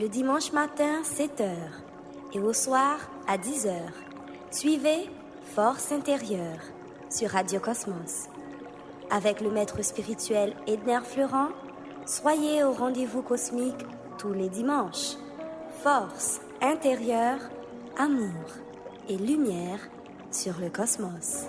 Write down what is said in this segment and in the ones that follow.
le dimanche matin 7h et au soir à 10h. Suivez Force intérieure sur Radio Cosmos. Avec le maître spirituel Edner Fleurant, soyez au rendez-vous cosmique tous les dimanches. Force intérieure, amour et lumière sur le cosmos.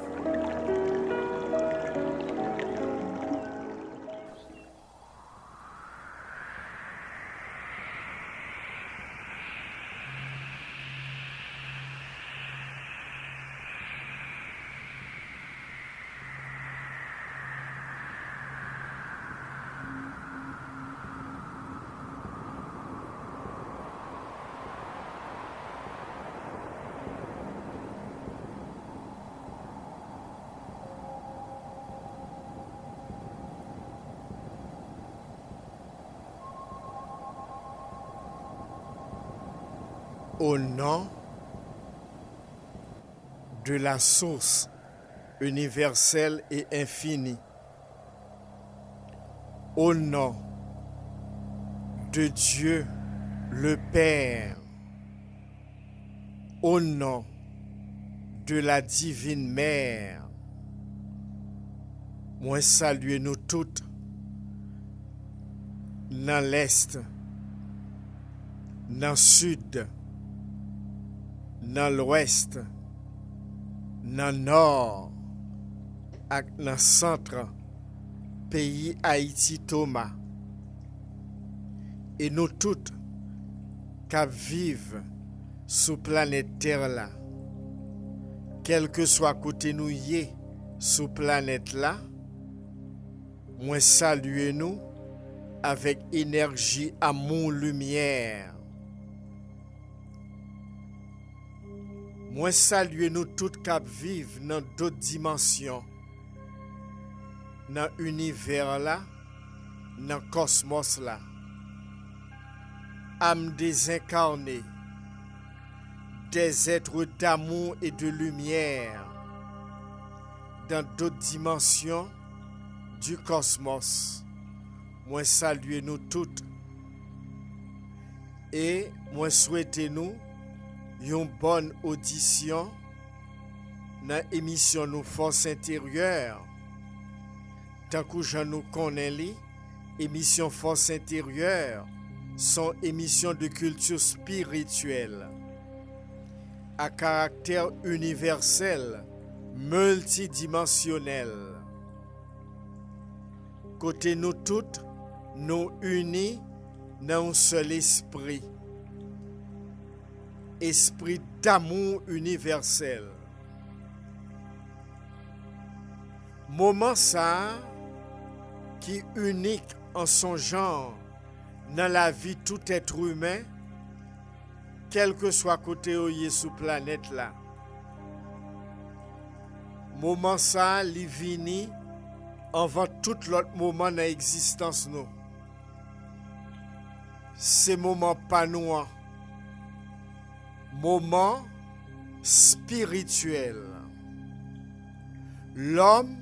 Au nom de la source universelle et infinie, au nom de Dieu le Père, au nom de la divine Mère, moi salue nous toutes dans l'Est, dans le Sud, dans l'ouest, dans le nord, et dans le centre, pays Haïti Thomas. Et nous toutes qui vivons sur planète Terre là, quel que soit côté nous y sur planète là, moi saluez nous avec énergie, amour, lumière. Moi salue nous toutes qui vivent dans d'autres dimensions, dans l'univers là, dans le cosmos là. Âme désincarnée, des êtres d'amour et de lumière, dans d'autres dimensions du cosmos. Moi salue nous toutes et moi souhaite nous une bonne audition dans l'émission Nous Force intérieure. Tant que je nous connais, émission Force intérieure sont émissions de culture spirituelle à caractère universel, multidimensionnel. Côté nous toutes, nous unis dans un seul esprit. Esprit d'amour universel. Moment ça qui unique en son genre dans la vie tout être humain, quel que soit côté où il est sur planète là. Moment ça li vini avant tout l'autre moment dans l'existence nous. C'est moment pas noir. Moment spirituel. L'homme,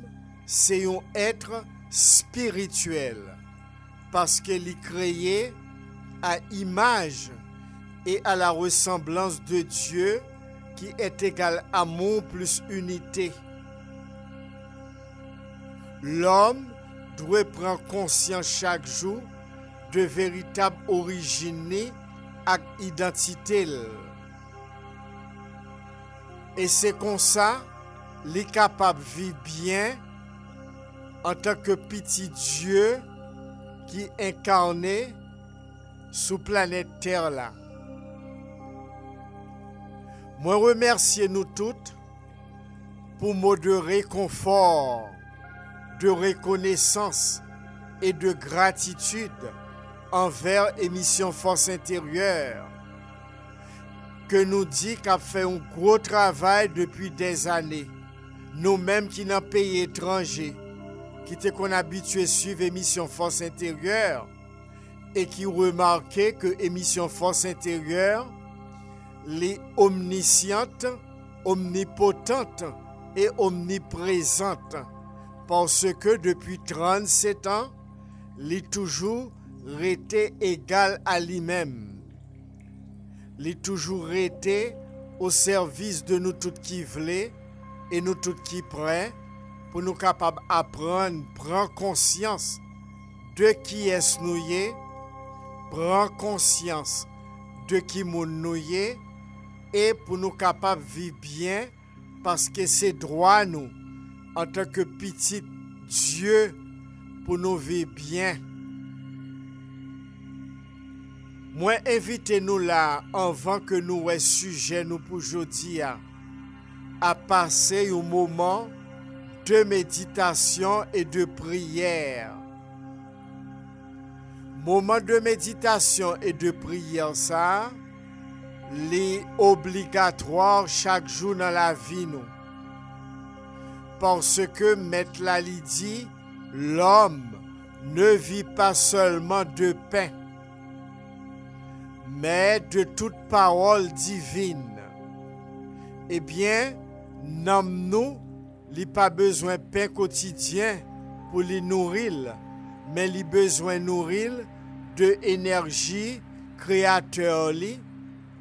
c'est un être spirituel parce qu'il est créé à image et à la ressemblance de Dieu qui est égal amour plus unité. L'homme doit prendre conscience chaque jour de véritable origine et identité. Et c'est comme ça, il est capable de vivre bien en tant que petit Dieu qui est incarné sur planète Terre là. Moi remercie nous toutes pour mots de réconfort, de reconnaissance et de gratitude envers émission Force intérieure que nous dit qu'a fait un gros travail depuis des années. Nous-mêmes qui dans pays étranger, qui étaient qu'on habitué à suivre émission Force intérieure et qui remarquaient que émission Force intérieure, les omniscientes, omnipotentes et omniprésentes, parce que depuis 37 ans, il est toujours resté égal à lui-même. li toujours été au service de nous tous qui voulons et nous tous qui prêts pour nous capables d'apprendre, prendre conscience de qui est nous y, prendre conscience de qui nous y et pour nous capables de vivre bien parce que c'est droit nous en tant que petit Dieu pour nous vivre bien. Moi invitez-nous là avant que nous ayons sujet nous pour aujourd'hui à passer un moment de méditation et de prière. Moment de méditation et de prière ça, les obligatoire chaque jour dans la vie nous. Parce que Maître Lali dit, l'homme ne vit pas seulement de pain, mais de toute parole divine. Eh bien, nous, il pas besoin de pain quotidien pour les nourrir, mais il besoin de nourrir de énergie créateur,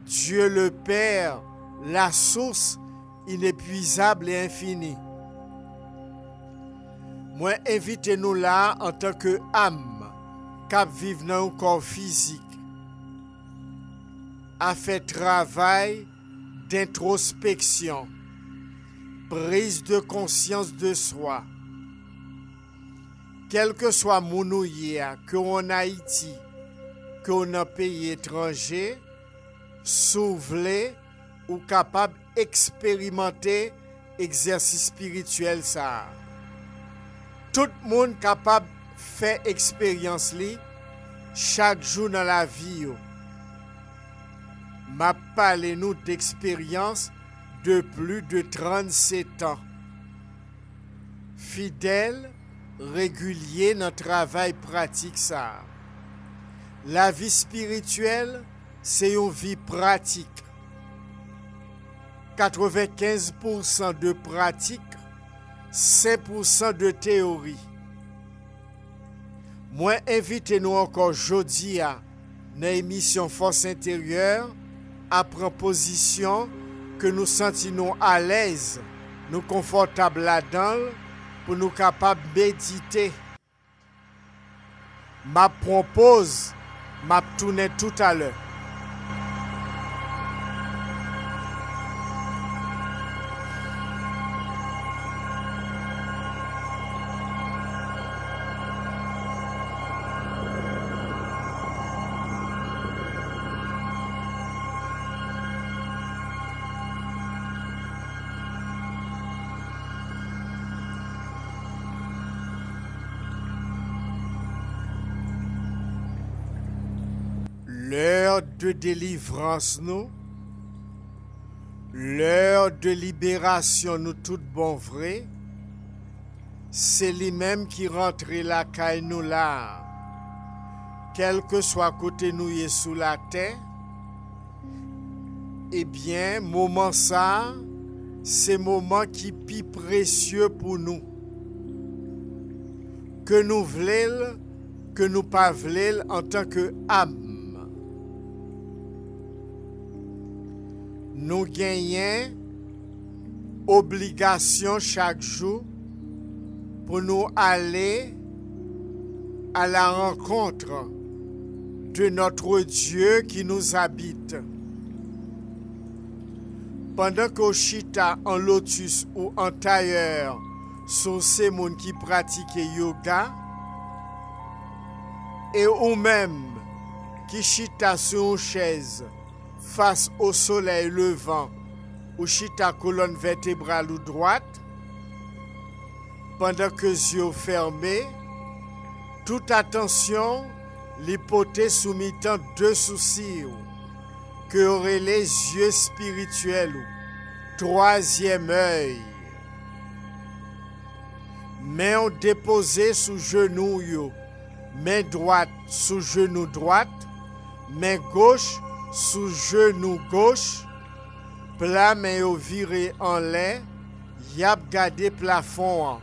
Dieu le Père, la source inépuisable et infinie. Moi, invitez-nous là en tant que âme qui vit dans un corps physique à faire travail d'introspection, prise de conscience de soi. Quel que soit mon ouïe, que en Haïti, que en un pays étranger, s'ouvrir ou capable d'expérimenter exercice spirituel ça. Tout le monde capable de faire expérience chaque jour dans la vie. M'a parlé nous d'expérience de plus de 37 ans. Fidèle, régulier dans le travail pratique ça. La vie spirituelle, c'est une vie pratique. 95% de pratique, 5% de théorie. Moi, invitez-nous encore aujourd'hui à l'émission Force intérieure à prendre position que nous sentons à l'aise, nous confortables là-dedans pour nous capables de méditer. Ma propose, m'a tourné tout à l'heure. L'heure de délivrance nous, l'heure de libération nous tout bon vrai, c'est lui-même qui rentre la caille nous là, quel que soit côté nous et sous la terre. Eh bien, moment ça, c'est moment qui plus précieux pour nous. Que nous voulons, que nous pas voulons en tant que âme. Nous gagnons obligation chaque jour pour nous aller à la rencontre de notre Dieu qui nous habite. Pendant qu'au chita en lotus ou en tailleur sur ces gens qui pratiquent yoga, et ou même qui chita sur une chaise face au soleil levant ou chita colonne vertébrale ou droite, pendant que yeux fermés, toute attention, l'hypothèse soumettant deux soucis que auraient les yeux spirituels ou troisième œil. Main déposée sous genou, main droite sous genou droite, main gauche sous genou gauche, plat main au viré en l'air, yap gardé plafond.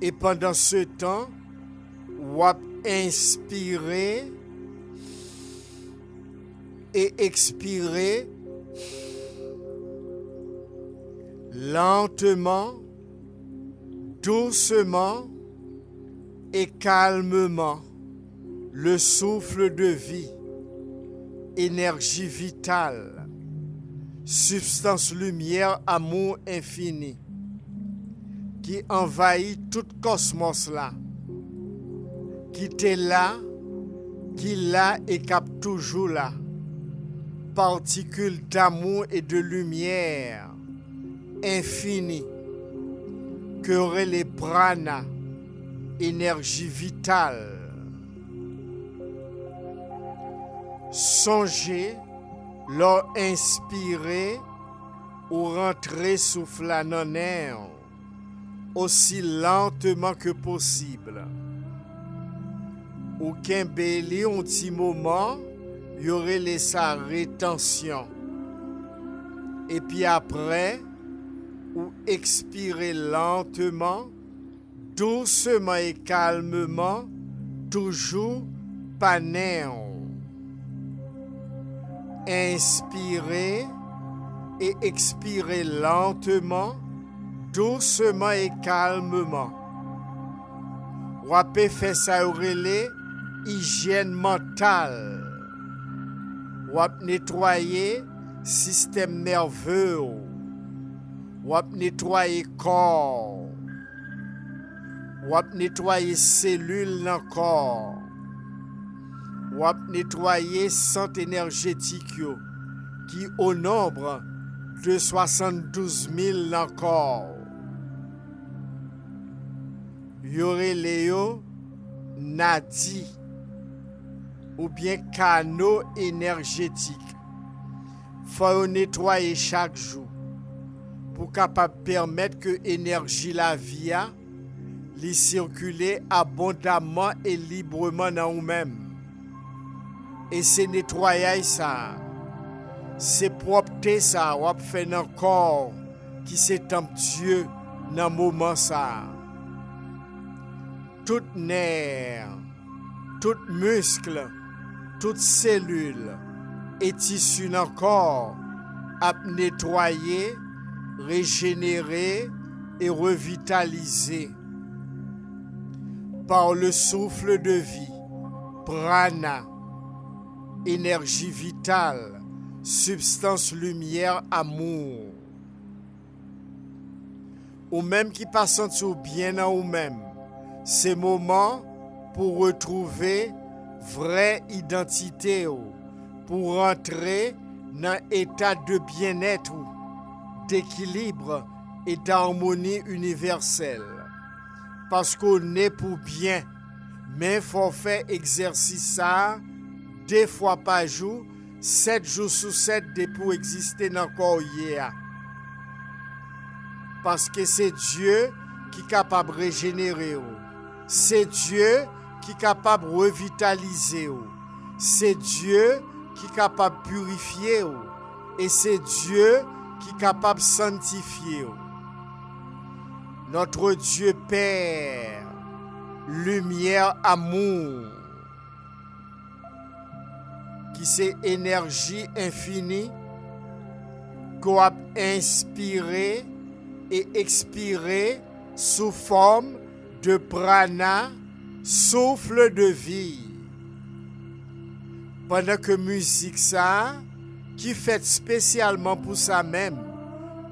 Et pendant ce temps, wap inspiré et expirez lentement, doucement et calmement le souffle de vie, énergie vitale, substance lumière, amour infini qui envahit tout cosmos là, qui était là, qui là et cap toujours là, particules d'amour et de lumière infinie, que les prana, énergie vitale. Songez, leur inspirer ou rentrer soufflant en air aussi lentement que possible. Ou qu'un béli, un petit moment, y aurait laissé sa rétention. Et puis après, ou expirer lentement, doucement et calmement, toujours panéon. Inspirez et expirez lentement, doucement et calmement. Ou peut faire ça relais hygiène mentale. Ou nettoyer système nerveux. Ou nettoyer corps. Ou nettoyer cellules dans le corps. Ou nettoyer centre énergétique qui au nombre de 72 000 dans le corps. Y aurait Léo Nadi ou bien canaux énergétiques. Faut nettoyer chaque jour pour capable permettre que l'énergie la vie li circuler abondamment et librement dans nous-mêmes. Et c'est nettoyage ça, c'est propreté ça, ou fait dans le corps qui s'étend Dieu dans le moment ça. Tout nerf, tout muscle, toute cellule et tissu dans le corps à nettoyer, régénérer et revitaliser par le souffle de vie, prana, énergie vitale, substance lumière, amour. Ou même qui passent tout bien en vous-même, ces moments pour retrouver vraie identité, pour rentrer dans un état de bien-être, d'équilibre et d'harmonie universelle. Parce qu'on est pour bien, mais il faut faire exercice ça 2 fois par jour, 7 jours sur 7 pour exister dans le corps hier. Parce que c'est Dieu qui est capable de régénérer. C'est Dieu qui est capable de revitaliser. C'est Dieu qui est capable de purifier. Et c'est Dieu qui est capable de sanctifier. Notre Dieu Père, lumière, amour, qui c'est énergie infinie, qu'on a inspiré et expiré sous forme de prana, souffle de vie. Pendant que musique ça, qui fait spécialement pour ça même,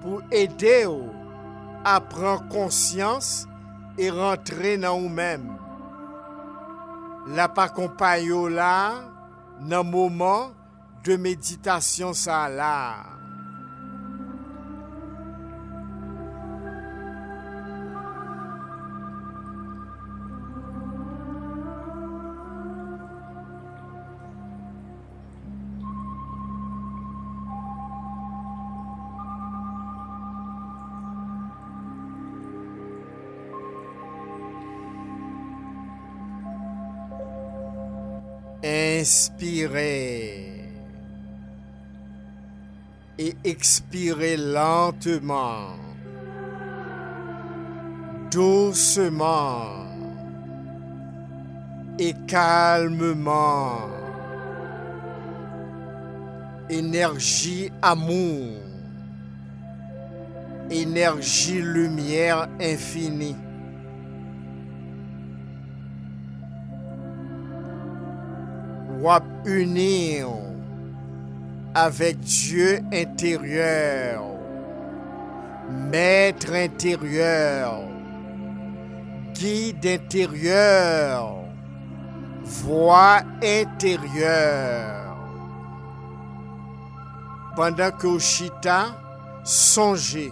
pour aider à prendre conscience et rentrer dans nous-mêmes. La pa compagne là, dans moment de méditation ça là. Inspirez et expirez lentement, doucement et calmement. énergie amour, énergie lumière infinie. Wap unir avec Dieu intérieur, maître intérieur, guide intérieur, voix intérieure. Pendant que chita, songez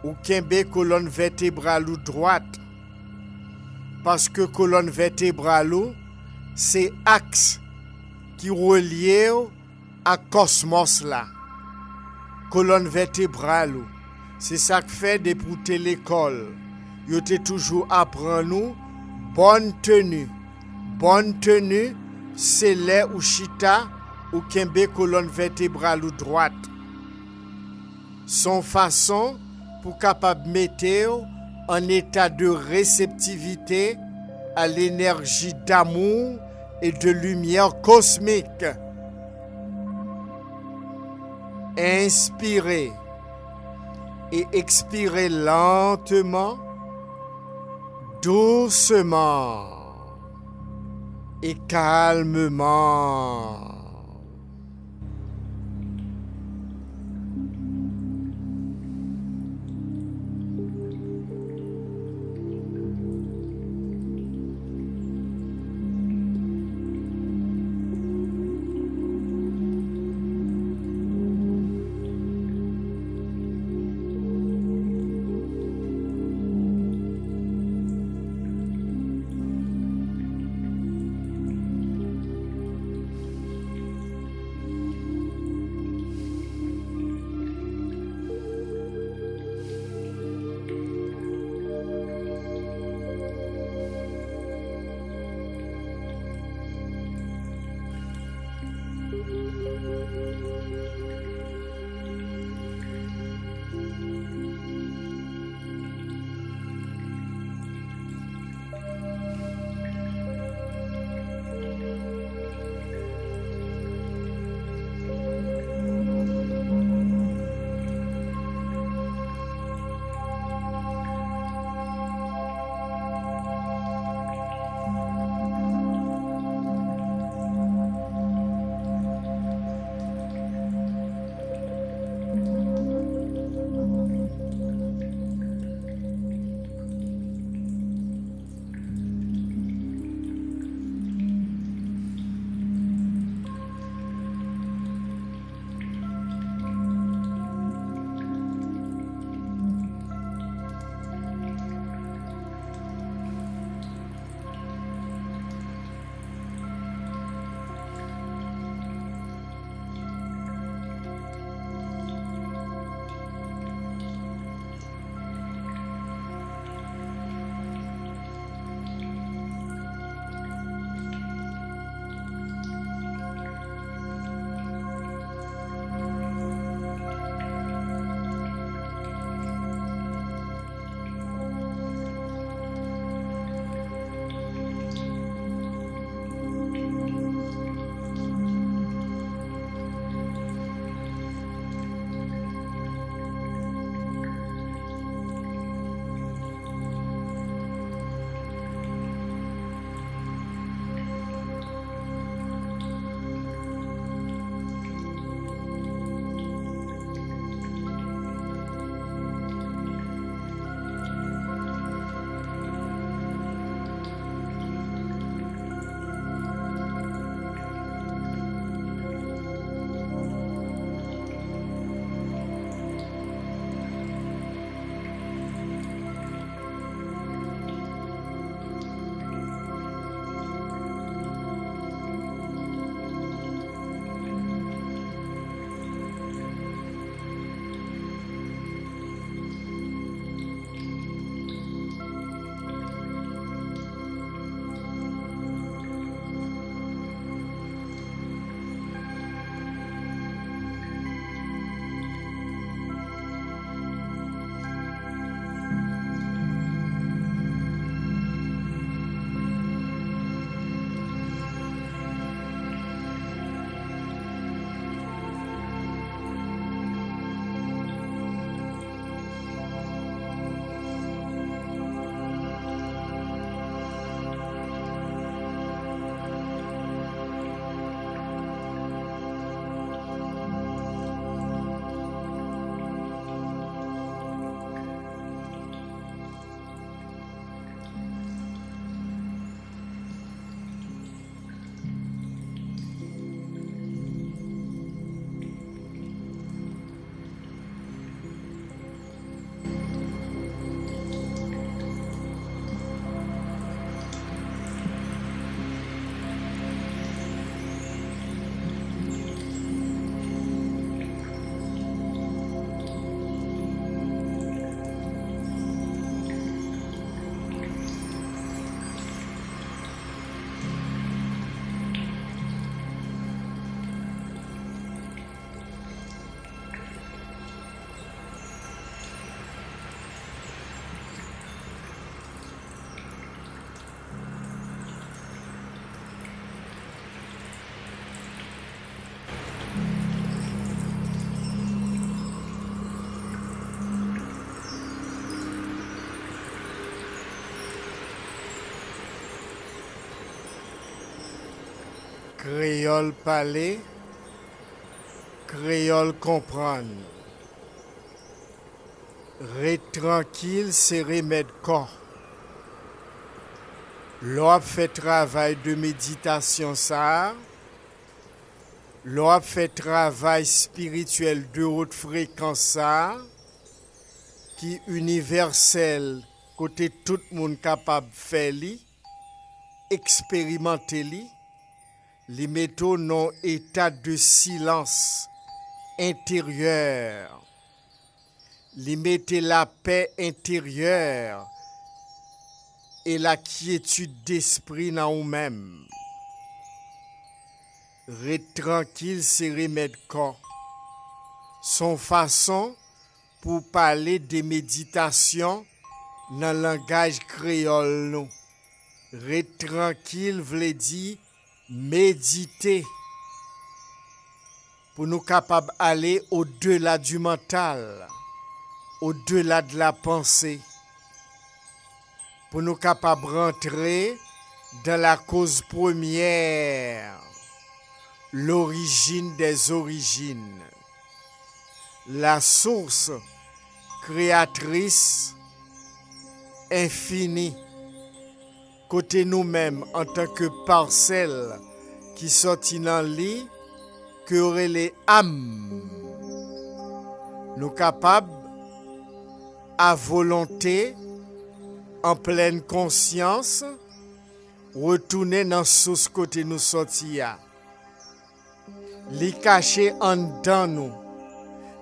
ou kembe colonne vertébrale ou droite, parce que colonne vertébrale c'est axe qui relie à cosmos là. Colonne vertébrale, c'est ça que fait depuis l'école. Yo te toujours apprend nous bonne tenue. Bonne tenue, c'est les ou chita ou kembe colonne vertébrale ou droite. Son façon pour capable mettre en état de réceptivité à l'énergie d'amour et de lumière cosmique. Inspirez et expirez lentement, doucement et calmement. Créole parler, créole comprendre. Reste tranquille, c'est remède corps. L'on fait travail de méditation ça. L'on fait travail spirituel de haute fréquence ça. Qui universel, côté tout le monde capable de faire li, expérimenter li metto non état de silence intérieur, li mette la paix intérieure et la quiétude d'esprit dans nous-mêmes. Reste tranquille, c'est remède corps. Son façon pour parler de méditation dans le langage créole. Non. Reste tranquille, vle dire méditer. Pour nous capables d'aller au-delà du mental, au-delà de la pensée. Pour nous capables de rentrer dans la cause première, l'origine des origines, la source créatrice infinie, côté nous-mêmes en tant que parcelle qui sortit dans lit, que aurait les âmes, nous capables à volonté, en pleine conscience, retourner dans ce côté nous sortis. Li caché en dedans nous.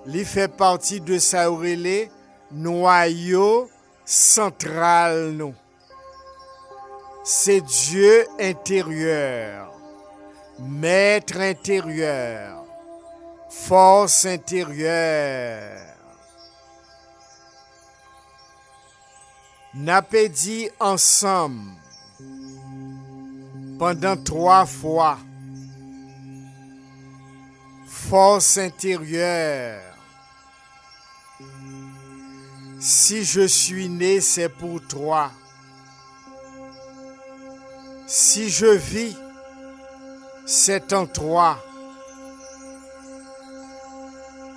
Li fait partie de sa relais noyau central nous. C'est Dieu intérieur, maître intérieur, force intérieure. N'a pas dit ensemble pendant 3 fois. Force intérieure. Si je suis né, c'est pour toi. Si je vis, c'est en toi.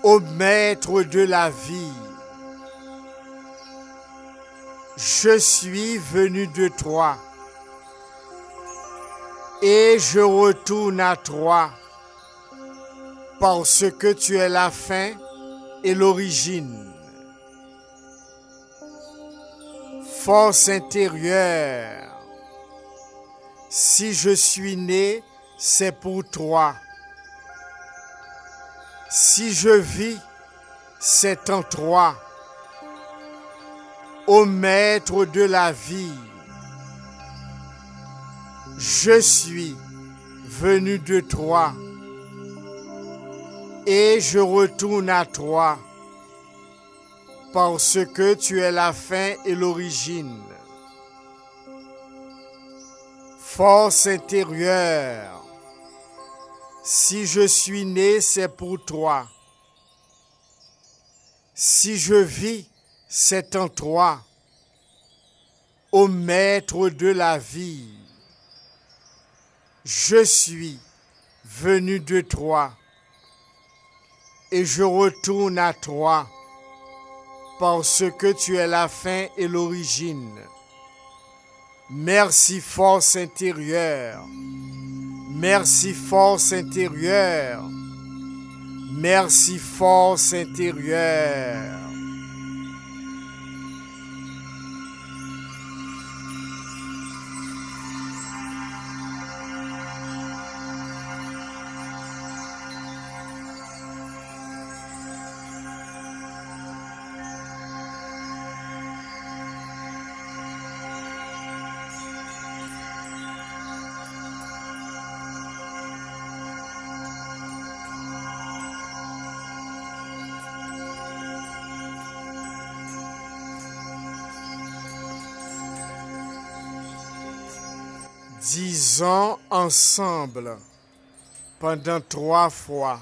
Ô maître de la vie, je suis venu de toi et je retourne à toi parce que tu es la fin et l'origine. Force intérieure, si je suis né, c'est pour toi. Si je vis, c'est en toi. Ô maître de la vie, je suis venu de toi et je retourne à toi parce que tu es la fin et l'origine. Force intérieure, si je suis né, c'est pour toi. Si je vis, c'est en toi. Ô maître de la vie, je suis venu de toi et je retourne à toi parce que tu es la fin et l'origine. Merci force intérieure. Merci force intérieure. Merci force intérieure. Disons ensemble pendant 3 fois,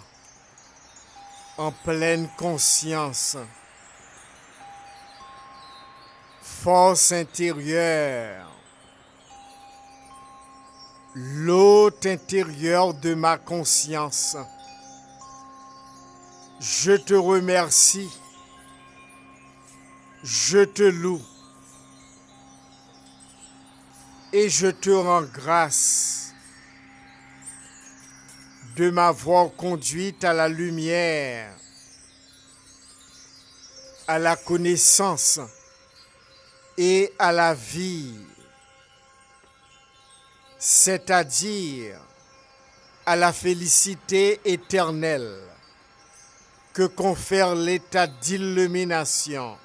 en pleine conscience, force intérieure, l'hôte intérieur de ma conscience. Je te remercie, je te loue et je te rends grâce de m'avoir conduite à la lumière, à la connaissance et à la vie, c'est-à-dire à la félicité éternelle que confère l'état d'illumination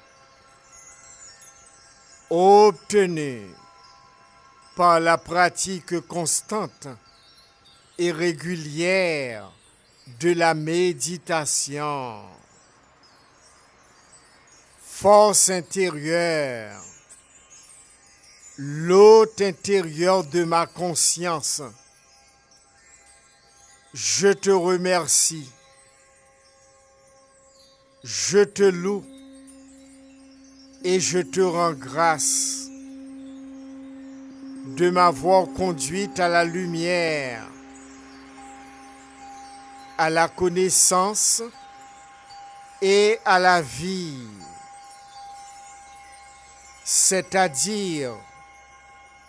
obtenu par la pratique constante et régulière de la méditation. Force intérieure, l'hôte intérieur de ma conscience, je te remercie, je te loue et je te rends grâce de m'avoir conduite à la lumière, à la connaissance et à la vie, c'est-à-dire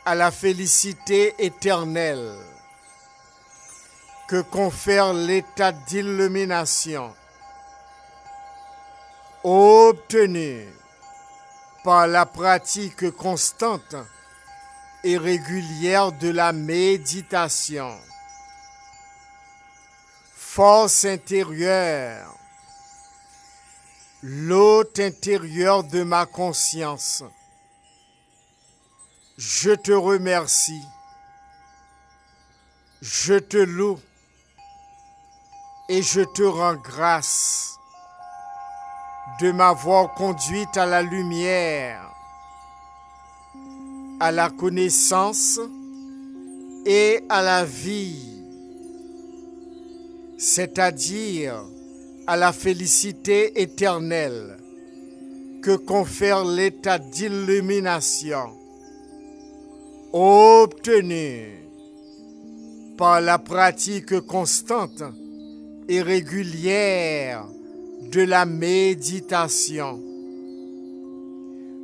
à la félicité éternelle que confère l'état d'illumination obtenu par la pratique constante et régulière de la méditation. Force intérieure, l'hôte intérieur de ma conscience, je te remercie, je te loue et je te rends grâce de m'avoir conduite à la lumière, à la connaissance et à la vie, c'est-à-dire à la félicité éternelle que confère l'état d'illumination obtenu par la pratique constante et régulière de la méditation.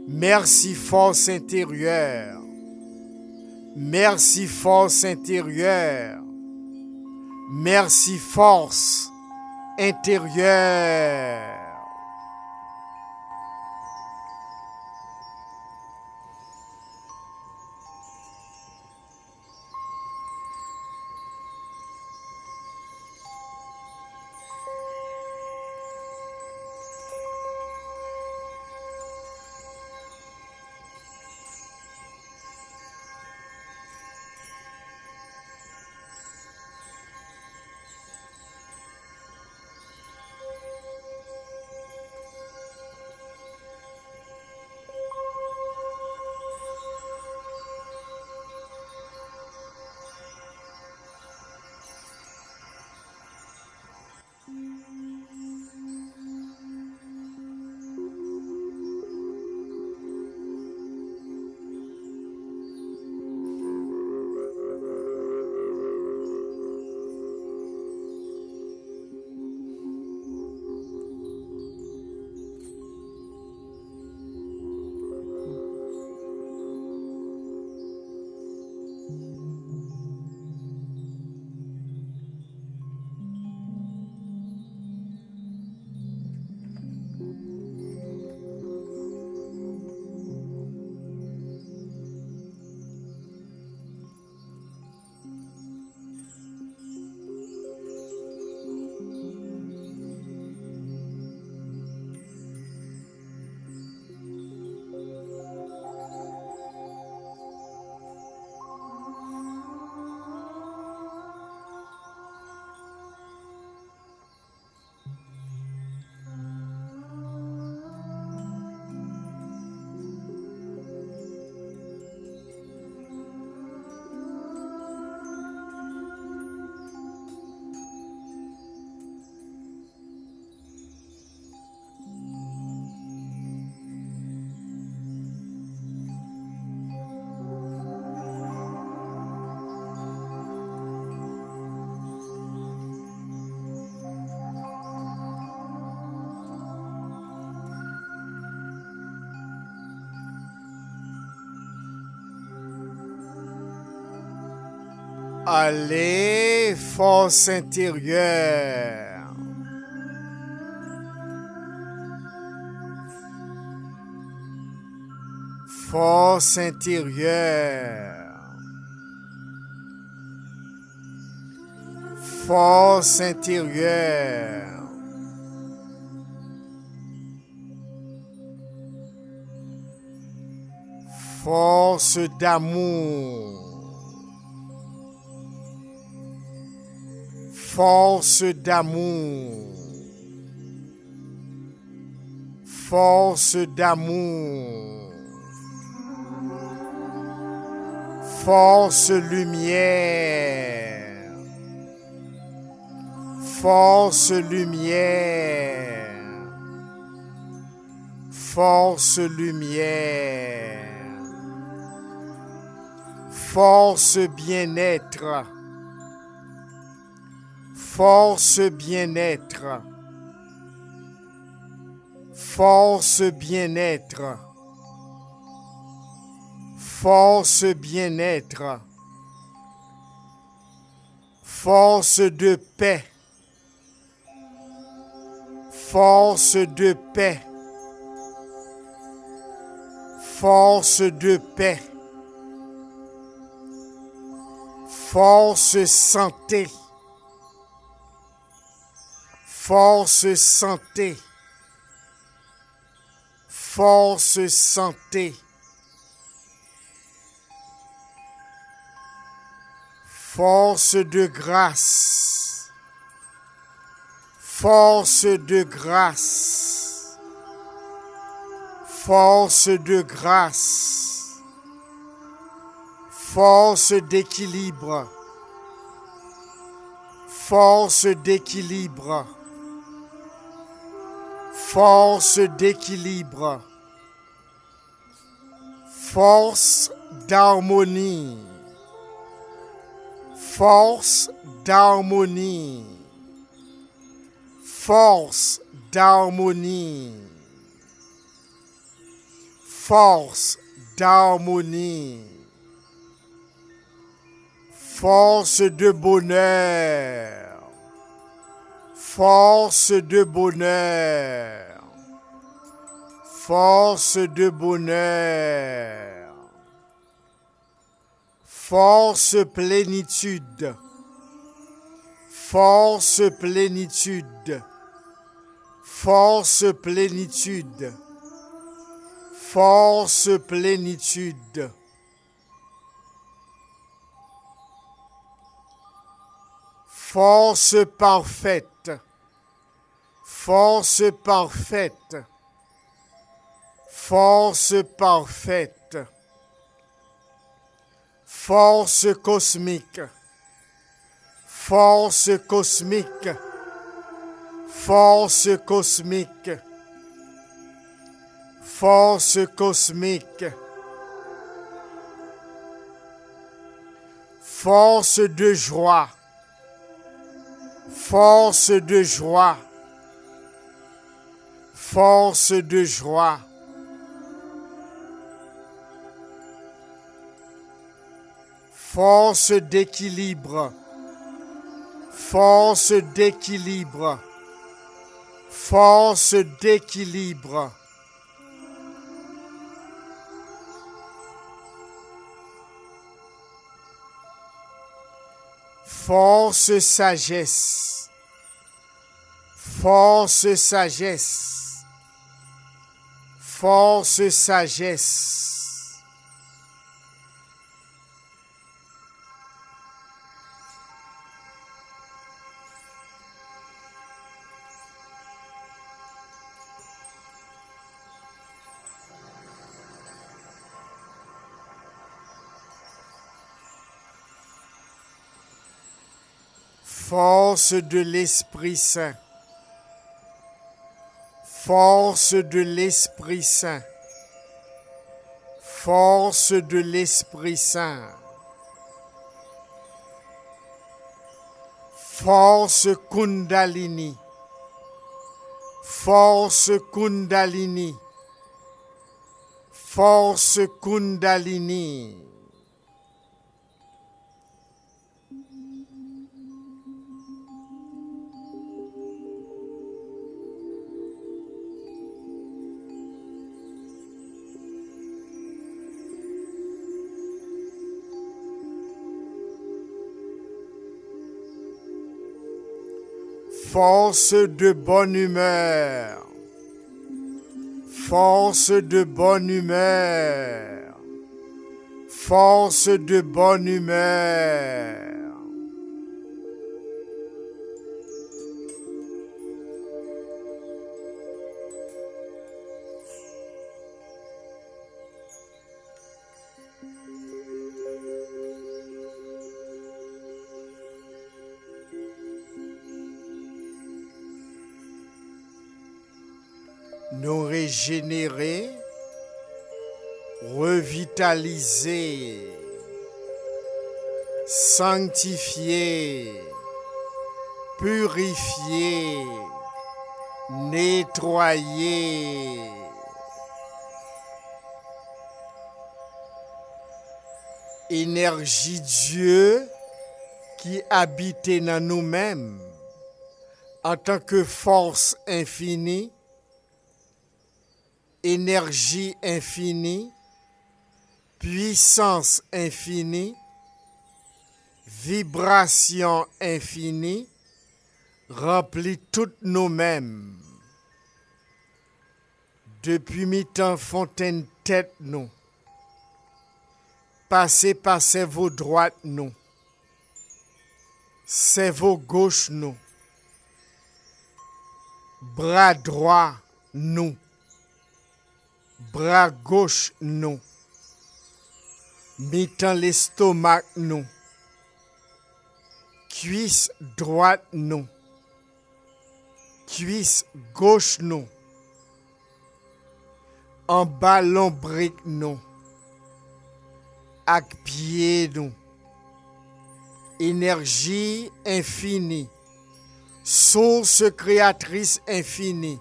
Merci force intérieure, merci force intérieure, merci force intérieure. Allez, force intérieure. Force intérieure. Force intérieure. Force d'amour. Force d'amour. Force d'amour. Force lumière. Force lumière. Force lumière. Force bien-être. Force bien-être. Force bien-être. Force bien-être. Force de paix. Force de paix. Force de paix. Force santé. Force santé. Force santé. Force de grâce. Force de grâce. Force de grâce. Force d'équilibre. Force d'équilibre. Force d'équilibre. Force d'harmonie. Force d'harmonie. Force d'harmonie. Force d'harmonie. Force de bonheur. Force de bonheur. Force de bonheur. Force plénitude. Force plénitude. Force plénitude. Force plénitude. Force parfaite. Force parfaite. Force parfaite. Force cosmique. Force cosmique. Force cosmique. Force cosmique. Force de joie. Force de joie. Force de joie. Force d'équilibre. Force d'équilibre. Force d'équilibre. Force sagesse. Force sagesse. Force sagesse. Force de l'Esprit Saint. Force de l'Esprit Saint. Force de l'Esprit Saint. Force Kundalini. Force Kundalini. Force Kundalini. force de bonne humeur, force de bonne humeur, force de bonne humeur. Nous régénérer, revitaliser, sanctifier, purifier, nettoyer. Énergie Dieu qui habite dans nous-mêmes en tant que force infinie, énergie infinie, puissance infinie, vibration infinie, remplit toutes nous-mêmes. Depuis mi-temps fontaine tête nous, passez par cerveau droite nous, cerveau gauche nous, bras droit nous, bras gauche nous, mi-temps l'estomac nous, cuisse droite nous, cuisse gauche nous, en bas lombric nous, ak pied nous, énergie infinie, source créatrice infinie,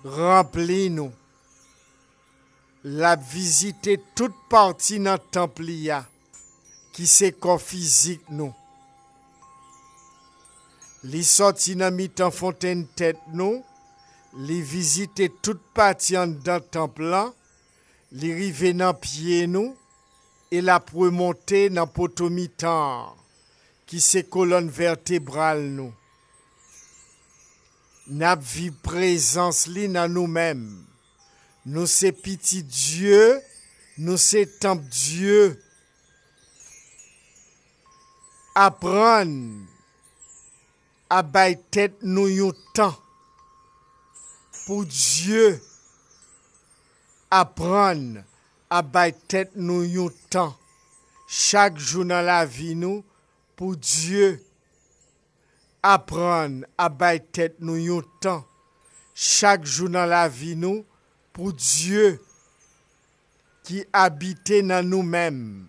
remplis nous. La visiter toute partie dans le temple qui c'est corps physique nous. Li sorti dans mi-temps fontaine tête nous, li visiter toute partie dans le temple là, li rive dans pied nous et la remonter dans poto mi-temps qui c'est colonne vertébrale nous. N'a vie présence li dans nous-mêmes. Nous c'est petit Dieu, nous c'est temple Dieu. Apprendre à bailler tête nous yon temps pour Dieu. Apprendre à bailler tête nous yon temps chaque jour dans la vie nous pour Dieu. Apprendre à bailler tête nous yon temps chaque jour dans la vie nous pour Dieu qui habite dans nous-mêmes.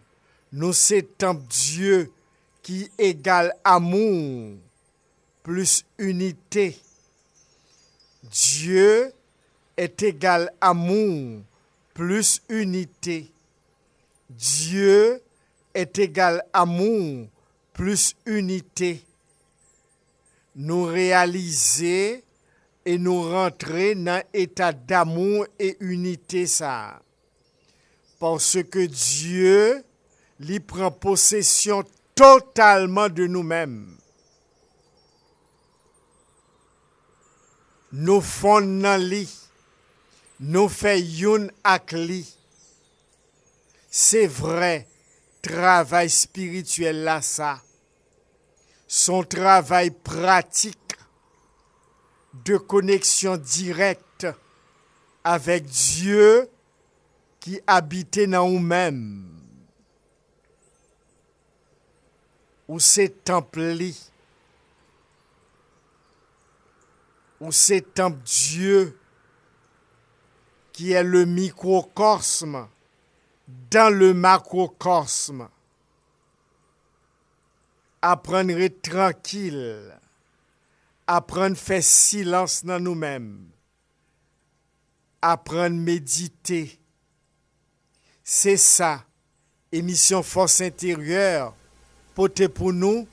Nous c'est temple Dieu qui égale amour plus unité. Dieu est égal amour plus unité. Dieu est égal amour plus unité. Nous réaliser et nous rentrer dans l'état d'amour et unité ça. Parce que Dieu lui prend possession totalement de nous-mêmes. Nous fondons dans lui, nous faisons avec lui. C'est vrai, travail spirituel là ça. Son travail pratique de connexion directe avec Dieu qui habite dans nous-mêmes. Ou c'est temple, ou c'est temple Dieu qui est le microcosme dans le macrocosme. Apprendre à être tranquille. Apprendre à faire silence dans nous-mêmes. Apprendre à méditer. C'est ça, émission Force intérieure, portée pour nous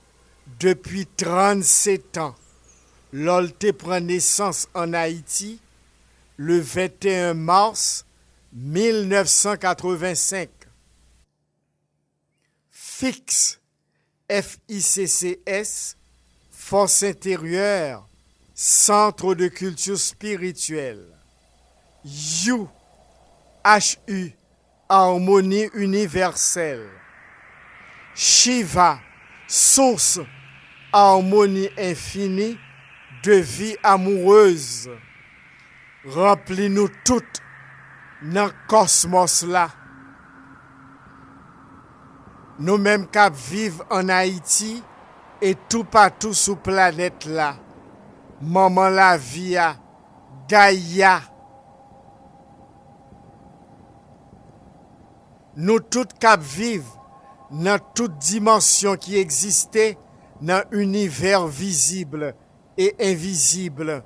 depuis 37 ans. L'OLT prend naissance en Haïti le 21 mars 1985. Fixe, FICCS, Force intérieure, centre de culture spirituelle. You, H-U, harmonie universelle. Shiva, source, harmonie infinie de vie amoureuse. Remplis-nous toutes dans le cosmos là. Nous-mêmes qui vivons en Haïti et tout partout sur la planète là. Maman la vie, Gaïa. Nous toutes qui vivons dans toute dimension qui existait dans l'univers visible et invisible,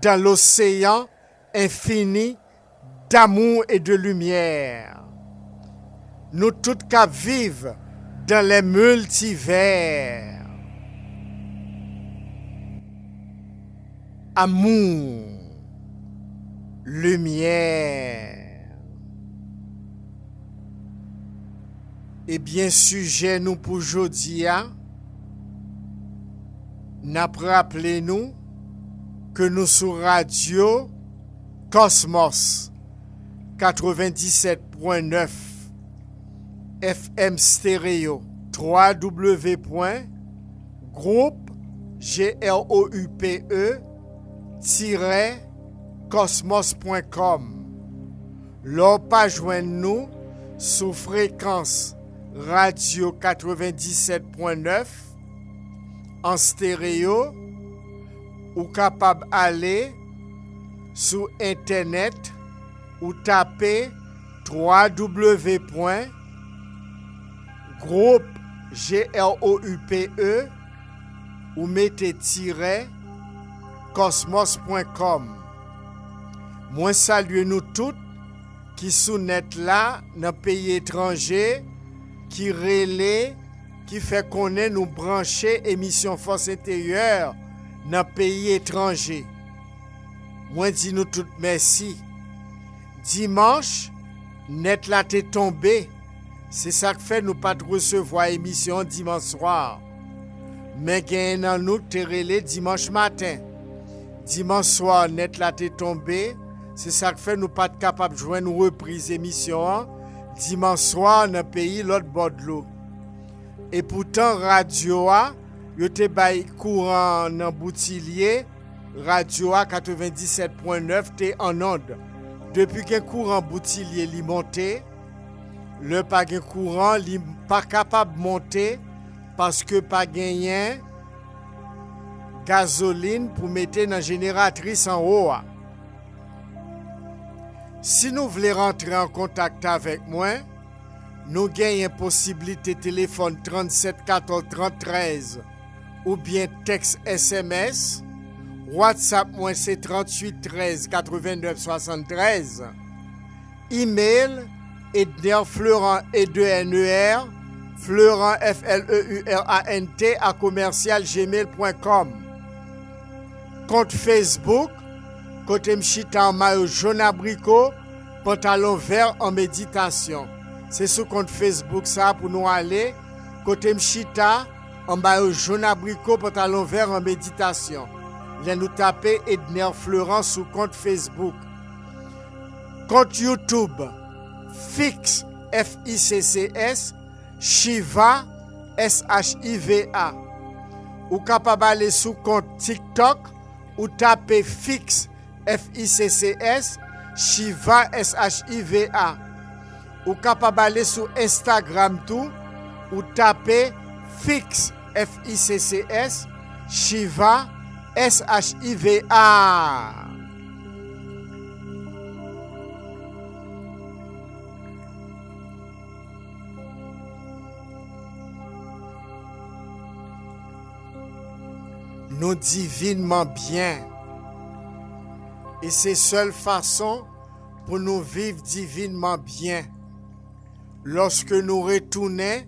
dans l'océan infini d'amour et de lumière. Nous toutes qui vivons dans les multivers. Amour, lumière. Et bien sujet nous pour aujourd'hui, n'a rappelé nous que nous sur Radio Cosmos 97.9 FM stéréo www.groupe-cosmos.com. L'on pas joindre nous sous fréquence Radio 97.9 en stéréo ou capable aller sur internet ou taper www.groupe ou mettez -cosmos.com. Moi salue nous toutes qui sous net là dans pays étranger qui relais, qui fait connaître nous brancher émission Force intérieure dans pays étranger. Moi dis nous toutes merci. Dimanche, net là t'est tombé. C'est ça que fait nous pas recevoir émission dimanche soir. Mais gagne dans nous t'est relais dimanche matin. Dimanche soir, net là t'est tombé. C'est ça que fait nous pas capable de joindre une reprise émission dimanche soir dans le pays l'autre bord de l'eau. Et pourtant radio a yo te bay courant dans Boutillier, radio a 97.9 te en onde. Depuis qu'un courant Boutillier li monté, le pas gen courant li pas capable monter parce que pas gagné gasoline pour mettre dans génératrice en haut. Si nous voulons rentrer en contact avec moi, nous gagnons possibilité téléphone 37 14 30 13 ou bien texte SMS. WhatsApp moi c'est 38 13 89 73. Email ednerfleurant e2ner fleurant fleurant à commercial@gmail.com. Compte Facebook côté m'chita en maillot jaune abricot, pantalon vert en méditation. C'est sur compte Facebook ça pour nous aller côté m'chita en maillot jaune abricot, pantalon vert en méditation. Là nous taper Edner Fleurant sur compte Facebook. Compte YouTube Fix FICCS Shiva SHIVA. Ou capable aller sur compte TikTok ou taper Fix FICCS Shiva SHIVA. Ou capable aller sur Instagram tout ou taper Fix FICCS Shiva SHIVA. Nous divinement bien. Et c'est seule façon pour nous vivre divinement bien. Lorsque nous retournons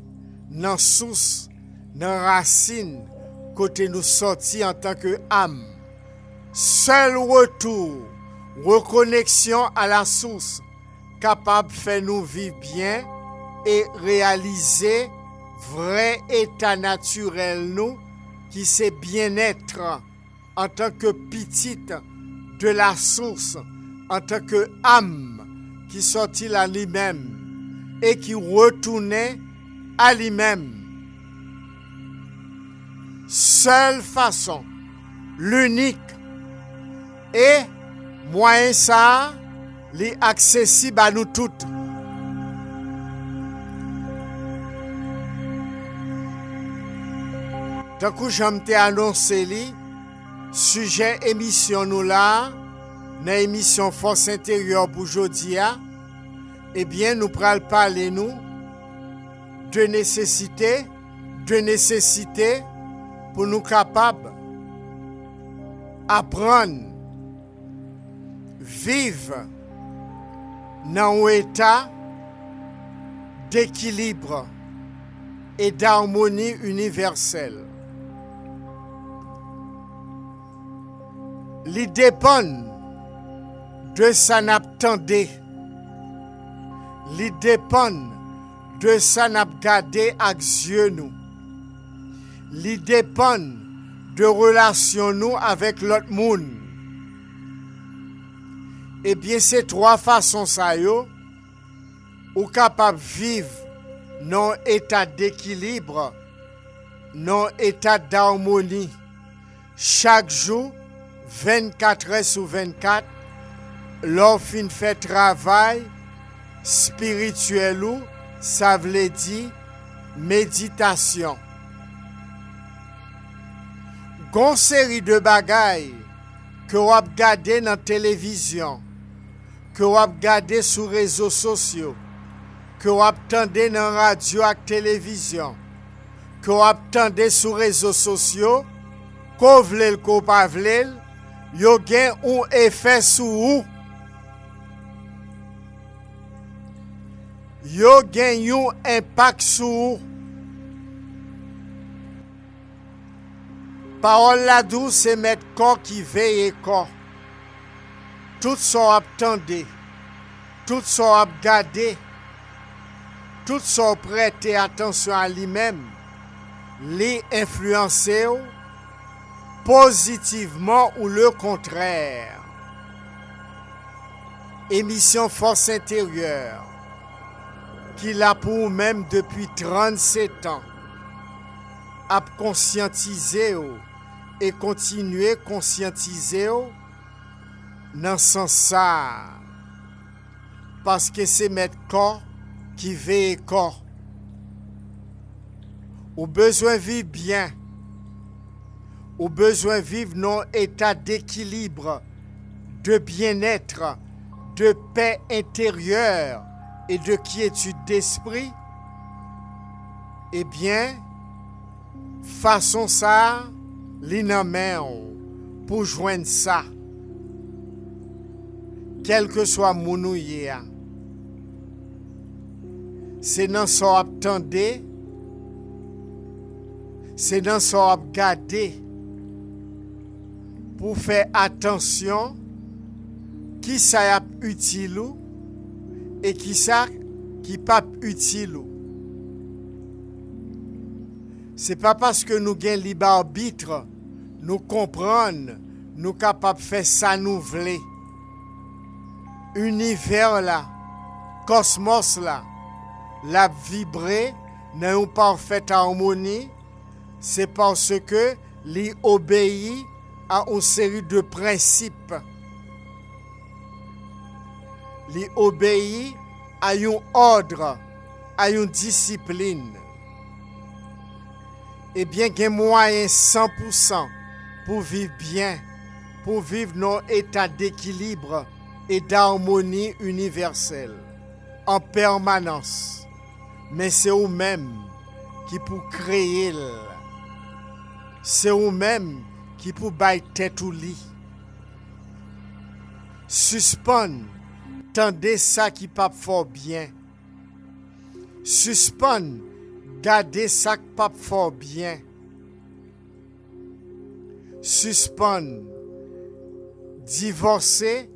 dans source, dans racine, côté nous sortis en tant que âme. Seul retour, reconnexion à la source, capable de faire nous vivre bien et réaliser vrai état naturel nous, qui c'est bien-être en tant que petite de la source, en tant que âme qui sortit à lui-même et qui retournait à lui-même. Seule façon, l'unique et moyen ça, est accessible à nous toutes. Tant que j'aime annoncé li, sujet émission nous là, dans émission Force intérieure pour aujourd'hui, eh bien nous pral parler nous de nécessité pour nous capables apprendre vivre dans un état d'équilibre et d'harmonie universelle. Il dépend de sa n'attendait. Il dépend de sa n'a gardé avec Dieu nous. Il dépend de relation nous avec l'autre monde. Eh bien, ces trois façons ça yo, ou capable vivre dans état d'équilibre, dans état d'harmonie, chaque jour, 24 heures sur 24, l'on fin fait travail spirituel ou, ça veut dire méditation. Gon série de bagailles que vous regardez dans la télévision, que vous regardez sur les réseaux sociaux, que vous entendez dans la radio et la télévision, que vous entendez sur les réseaux sociaux, qu'on vle qu'on pas vle, yo gen un effet sur vous. Yo gen un impact sur vous. Parole la douce, c'est mettre corps qui veille corps. Tout ça attendez, tout ça regardé, tout ça prêter attention à lui-même, les influencer positivement ou le contraire. Émission Force intérieure, qui l'a pour même depuis 37 ans, à conscientiser et continuer conscientiser dans ce sens, parce que c'est mettre corps qui veille corps. Ou besoin vivre bien, ou besoin vivre dans un état d'équilibre, de bien-être, de paix intérieure et de quiétude d'esprit. Eh bien, façon ça, l'inamène pour joindre ça. Quel que soit mon ouïe, c'est dans ce qu'on attendait, c'est dans ce qu'on regardait, pour faire attention qui ça est utile et qui ça qui pas utile. C'est pas parce que nous gain libre arbitre, nous comprendre, nous capable faire ça nous voulons. Univers là, cosmos là, la vibrer dans une parfaite harmonie, c'est parce que l'y obéit à une série de principes. L'y obéit à un ordre, à une discipline. Eh bien, il y a moyen 100% pour vivre bien, pour vivre dans un état d'équilibre et d'harmonie universelle, en permanence. Mais c'est vous-même qui pour créer, c'est vous-même qui pour bailler tête ou lit. Suspendre, tendez ça qui pas fort bien. Suspendre, gardez ça qui pas fort bien. Suspendre, divorcer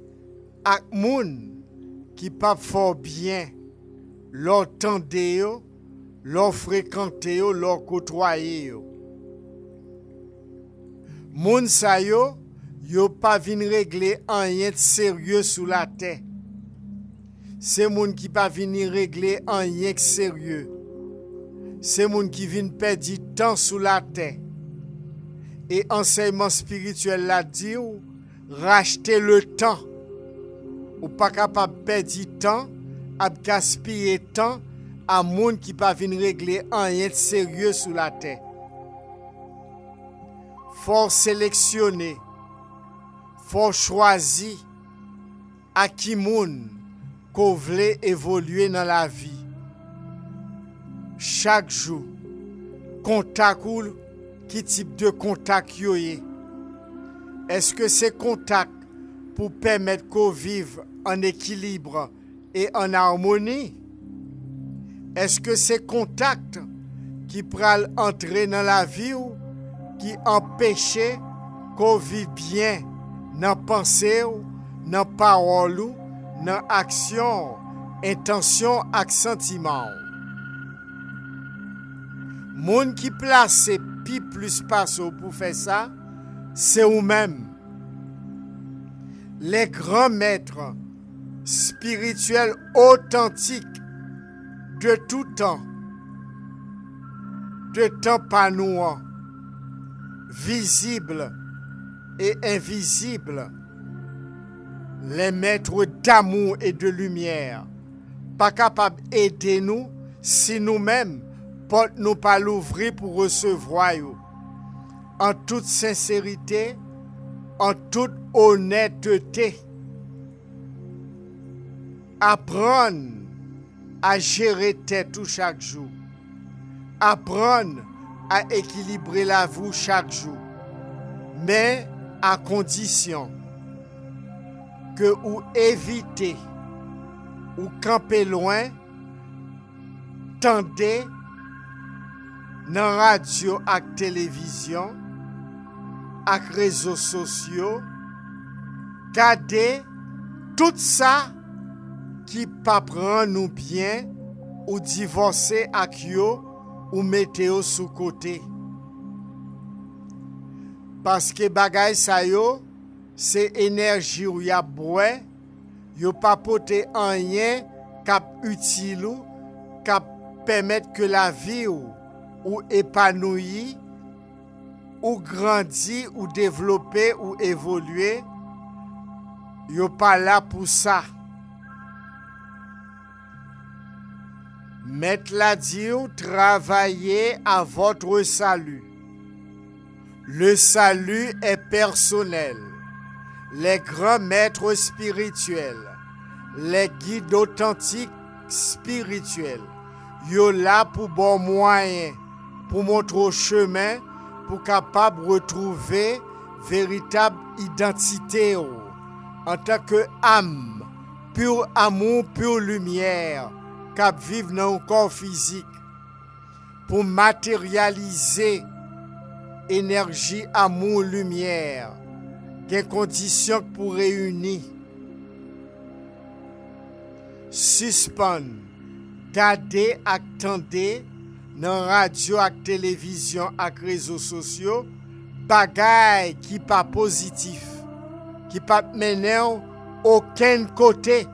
ak moun qui pas fort bien. Leur tendez yo, leur fréquenter yo, leur côtoyer yo. Moun sa yo pas vin régler rien de sérieux sous la terre. C'est moun qui pas vin régler rien de sérieux. C'est moun qui vin perdre du temps sous la terre. Et enseignement spirituel la dit racheter le temps. Ou pas capable perdre du temps, à gaspiller temps à moun qui pas vin régler rien de sérieux sous la terre. Faut sélectionner, faut choisir à qui moun qu'on veut évoluer dans la vie. Chaque jour, contact ou qui type de contact yo yé? Est-ce que c'est contact pour permettre qu'on vive en équilibre et en harmonie? Est-ce que c'est contact qui pral entrer dans la vie ou qui empêche qu'on vive bien dans pensée ou dans parole ou dans action, intention et sentiment? Moun qui place pi plus passo pour faire ça, c'est ou-même. Les grands maîtres spirituels authentiques de tout temps, de temps panouant, visibles et invisibles, les maîtres d'amour et de lumière, pas capables d'aider nous si nous-mêmes porte nous pas l'ouvrir pour recevoir en toute sincérité, en toute honnêteté. Apprendre à gérer tête tout chaque jour. Apprendre à équilibrer la vie chaque jour. Mais à condition que ou éviter ou camper loin, tendez dans radio ak télévision, ak réseaux sociaux, gardez tout ça qui pas prend nous bien ou divorcer ak yo ou mettez sous côté. Parce que bagay sa yo, c'est énergie ou y a bois, yo pas pote rien cap utile ou cap permettre que la vie ou épanoui, ou grandi, ou développer, ou évoluer, yo pas là pour ça. Mettre la dit travailler à votre salut. Le salut est personnel. Les grands maîtres spirituels, les guides authentiques spirituels, yo là pour bon moyen, pour montrer au chemin, pour capable retrouver véritable identité en tant que âme, pur amour, pure lumière, cap vivre dans un corps physique, pour matérialiser énergie, amour, lumière, des conditions pour réunir, suspendre, garder, attendre, dans radio ak télévision ak réseaux sociaux, bagay qui pas positif, qui pas mener aucun côté,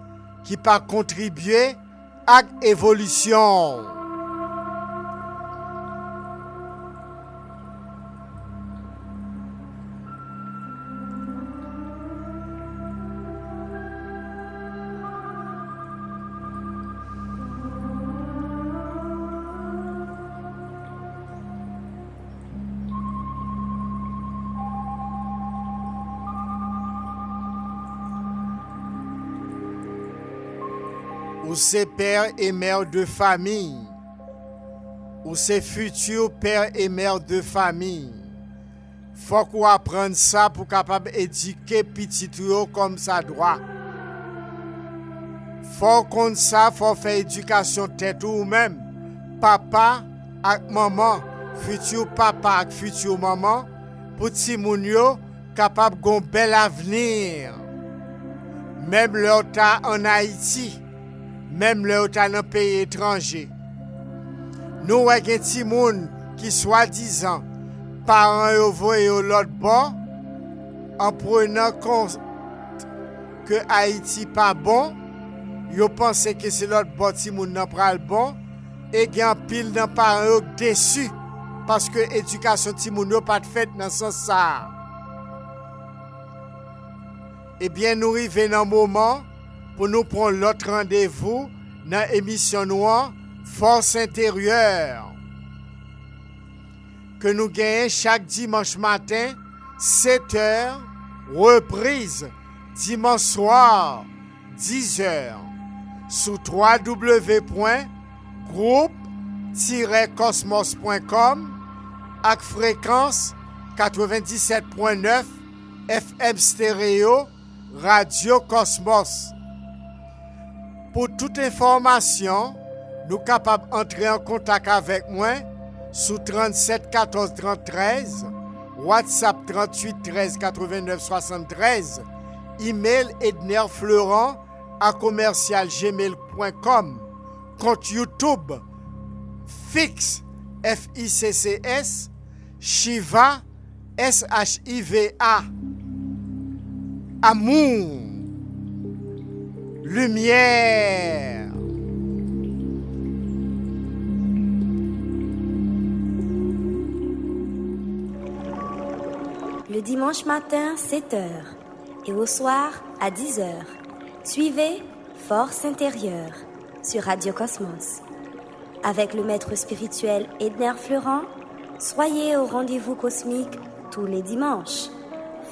qui pas contribuer à l'évolution. Ou c'est père et mère de famille, ou c'est futur père et mère de famille. Faut qu'on apprenne ça pour capable éduquer petit comme ça doit. Faut qu'on ça, faut faire éducation tête ou même papa avec maman, futur papa avec futur maman, pour ti moun yo capable gon bel avenir. Même leur ta en Haïti. Même le dans un pays étranger. Nous avons des gens qui soi-disant parents voient l'autre bord en prenant compte que Haïti pas bon, yo pense que c'est l'autre bord ti moun nan pral bon et gen pile nan parents déçu parce que éducation ti moun yo pas faite dans sens ça. Eh bien nous arrivons dans moment pour nous prendre l'autre rendez-vous dans l'émission noire Force intérieure que nous gagnons chaque dimanche matin 7h, reprise dimanche soir 10h sur www.groupe-cosmos.com avec fréquence 97.9 FM stéréo Radio Cosmos. Pour toute information, nous sommes capables d'entrer en contact avec moi sous 37 14 13, WhatsApp 38 13 89 73, email ednerfleurant@commercialgmail.com, compte YouTube Fix FICCS, Shiva SHIVA. Amour, lumière. Le dimanche matin, 7h, et au soir, à 10h, suivez Force intérieure sur Radio Cosmos. Avec le maître spirituel Edner Fleurant, soyez au rendez-vous cosmique tous les dimanches.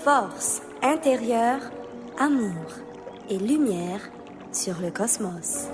Force intérieure, amour et lumière sur le cosmos.